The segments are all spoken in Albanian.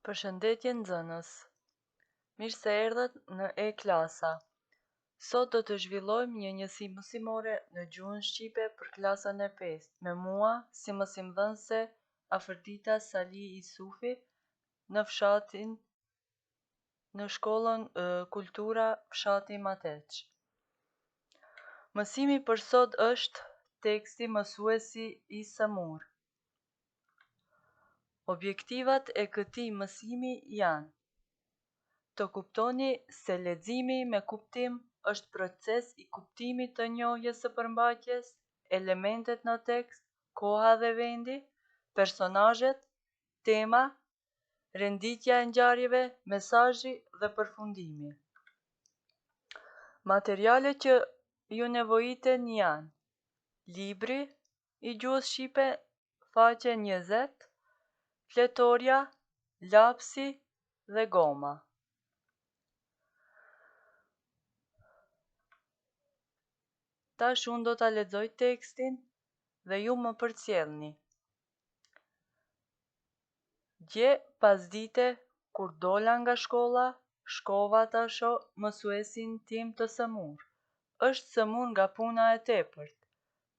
Përshëndetje nxënës. Mirë se erdhët në e-klasa. Sot do të zhvillojmë një njësi mësimore në gjuhën shqipe për klasën e 5, me mua si mësimdhënëse Afërdita Sali Isufi në fshatin në shkollën Kultura Fshati Mateç. Mësimi për sot është teksti mësuesi i Samur. Objektivat e këtij mësimi janë: të kuptoni se leximi me kuptim është proces i kuptimit të njohjes së përmbajtjes, elementet në tekst, koha dhe vendi, personazhet, tema, renditja e ngjarjeve, mesazhi dhe përfundimi. Materialet që ju nevojiten janë: libri i gjuhës shqipe, faqe 20, fletorja, lapsi dhe goma. Tash unë do ta lexoj tekstin dhe ju më përcjellni. Dje pas dite, kur dola nga shkolla, shkova ta shoh mësuesin tim të Samur. Është sëmur nga puna e tepërt.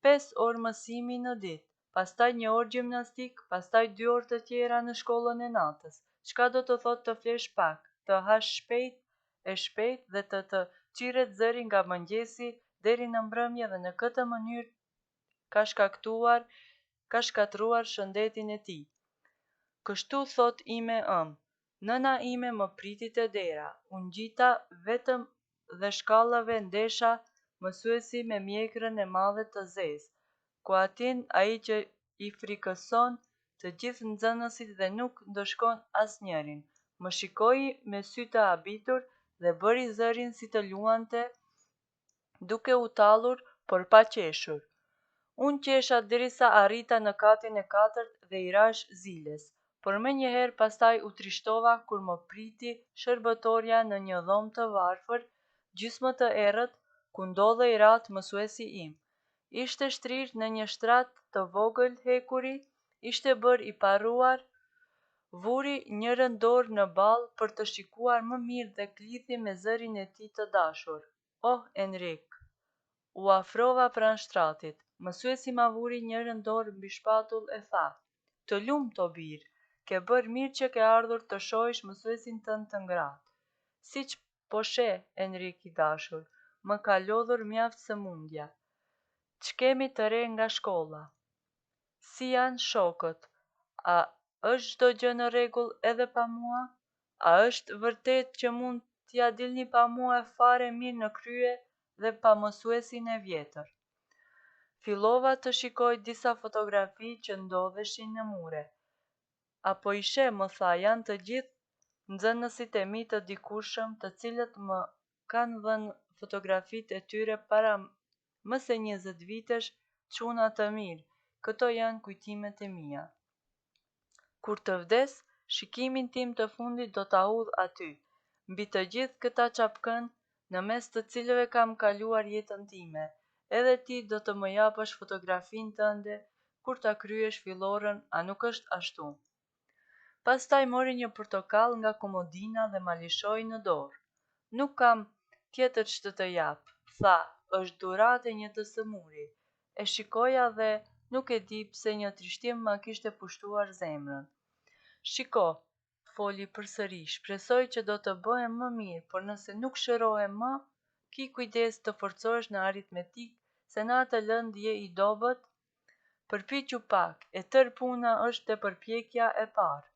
5 orë mësimi në ditë, pastaj 1 orë gjimnastik, pastaj 2 orë të tjera në shkollën e natës. Çka do të thotë të flesh pak, të hash shpejt dhe të çirret zëri nga mëngjesi deri në mbrëmje dhe në këtë mënyrë ka shkatruar shëndetin e tij. Kështu thot ime nëna ime më priti te dera, unë gjita vetëm dhe shkallave ndesha mësuesi me mjekrën e madhe të zezë, ku atin ai që i frikëson të gjithë nxënësit dhe nuk ndoshkon asnjërin. Më shikoi me sy të habitur dhe bëri zërin si të luante, duke u tallur por pa qeshur. Unë qesha derisa arrita në katin e 4 dhe i rash ziles, por me njëherë pastaj u trishtova kur më priti shërbëtorja në një dhomë të varfër, gjysmë të errët, ku ndodhej rahat mësuesi im. Ishte shtrirë në një shtrat të vogël hekuri, ishte bërë i parruar, vuri njërën dorë në ballë për të shikuar më mirë dhe klidhi me zërin e tij të dashur. Oh, Enrik! U afrova pranë shtratit. Mësuesi ma vuri njërën dorë mbi shpatull e tha: "Të lumt o birë, ke bërë mirë që ke ardhur të shohësh mësuesin tënd të ngratë." Siç po sheh, Enrik i dashur, më ka lodhur mjaft sëmundja. Ç'kemi të re nga shkolla? Si janë shokët? A është çdo gjë në rregull edhe pa mua? A është vërtet që mund t'ja dilni pa mua e fare mirë në krye dhe pa mësuesin e vjetër? Fillova të shikoj disa fotografi që ndodheshin në mure. Apo i sheh, më tha, janë të gjithë nxënësit e mi të dikurshëm, të cilët më kanë dhënë fotografitë e tyre para më se 20 vitesh, çuna të mirë, këto janë kujtimet e mia. Kur të vdes, shikimin tim të fundit do ta udh aty, mbi të gjithë këta çapkën, në mes të cilëve kam kaluar jetën time. Edhe ti do të më japësh fotografinë tënde kur ta kryesh fillorën, a nuk është ashtu? Pastaj mori një portokall nga komodina dhe ma lishoi në dorë. Nuk kam tjetër ç'të të jap, tha, është dhuratë e një të sëmuri. E shikoja dhe nuk e di pse një trishtim ma kishte pushtuar zemrën. Shiko, foli përsëri, shpresoj që do të bëhem më mirë, por nëse nuk shërohem më, ki kujdes të forcohesh në aritmetik, se në atë lëndë je i dobët. Përpiqu pak, e tër puna është te përpjekja e parë,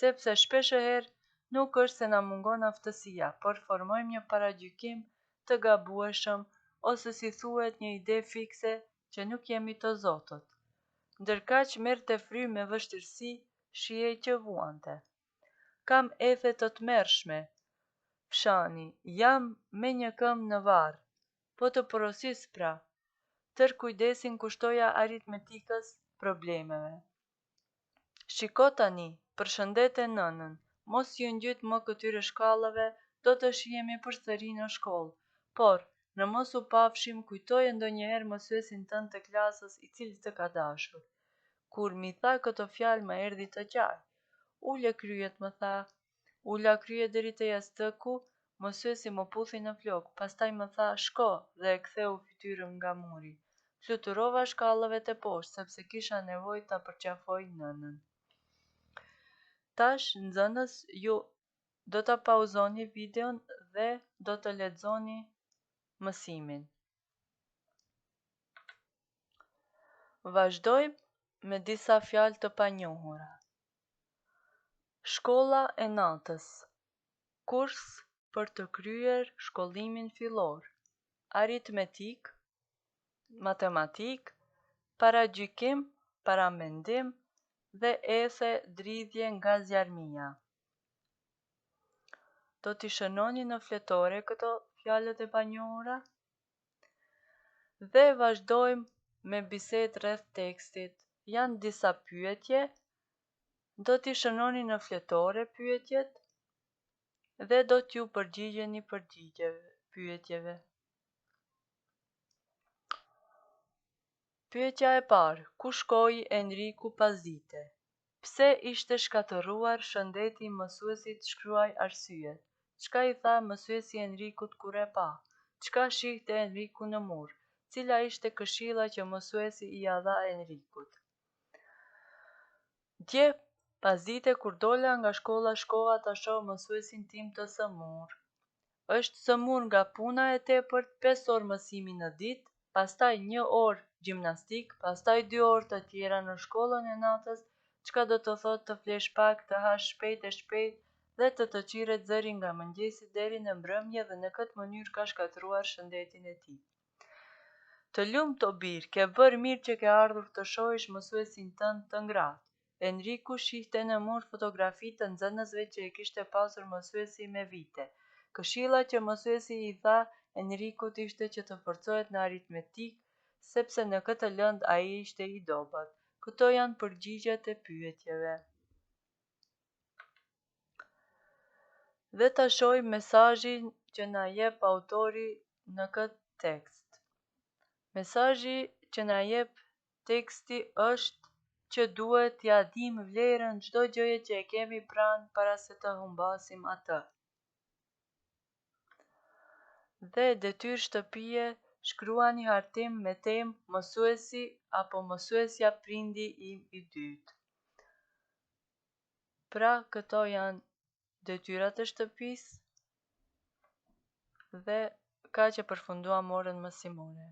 sepse shpeshherë nuk është se na mungon aftësia, por formojmë një paragjykim të gabueshëm ose si thuhet një ide fikse që nuk jemi të zotët. Ndërkaq merrte fry me vështirësi, shihej që vuante. Kam ethe të tmerrshme, fshani, jam me një këmbë në varr. Po të porosis pra. Tër kujdesin kushtoja aritmetikës, problemeve. Shiko tani, përshëndete nënën, mos ju ngjyt më këtyre shkallave, do të shihemi përsëri në shkollë. Por, në mos u pafshim, kujtoje ndonjëherë mësuesin tënd të klasës i cili të ka dashur. Kur mi tha këto fjalë më erdhi të qartë. Ule kryet, më tha. Ula krye deri te jastëku, mësuesi më puthi në flokë, pastaj më tha shko dhe e ktheu fytyrën nga muri. Fluturova shkallëve të poshtë, sepse kisha nevojë ta përqafoj nënën. Tash, nxënës, ju do ta pauzoni videon dhe do të lexoni mësimin. Vazhdojmë me disa fjalë të panjohura. Shkolla e natës. Kurs për të kryer shkollimin fillor. Aritmetik, matematik, paragjykim, paramendim dhe ethe dridhje nga zjarmia. Do t'i shënoni në fletore këto fjalët e panjohura dhe vazhdojmë me bisedë rreth tekstit. Janë disa pyetje, do t'i shënoni në fletore pyetjet dhe do t'ju përgjigjeni pyetjeve. Pyetja e parë, ku shkoi Enriku pas dite? Pse ishte shkatëruar shëndeti i mësuesit, shkruaj arsyet. Çka i tha mësuesi Enrikut kur e pa? Çka shihte Enriku në mur? Cila ishte këshilla që mësuesi i ia dha Enrikut? Dje, pas dite kur dola nga shkolla, shkova ta shoh mësuesin tim të sëmur. Është sëmur nga puna e tepërt, 5 orë mësimi në ditë, pastaj 1 orë gjimnastik, pastaj 2 orë të tjera në shkollën e natës, çka do të thotë të flesh pak, të hash shpejt dhe të qiret zëri nga mëngjesi deri në mbrëmje dhe në këtë mënyrë ka shkatëruar shëndetin e tij. Të lumt o bir, ke bërë mirë që ke ardhur të shohësh mësuesin tënd të ngratë. Enriku shihte në mur fotografi të nxënësve që e kishte pasur mësuesi me vite. Këshilla që mësuesi i tha Enrikut ishte që të forcohet në aritmetik, sepse në këtë lëndë ai ishte i dobët. Këto janë përgjigjet e pyetjeve. Dhe ta shohim mesazhin që na jep autori në këtë tekst. Mesazhi që na jep teksti është që duhet t'ia dim vlerën çdo gjëje që e kemi pranë para se të humbasim atë. Dhe detyrë shtëpie, shkruani hartim me temë mësuesi apo mësuesja prindi im i dytë. Pra, këto janë detyrat e shtëpisë dhe ka që përfunduam orën mësimore.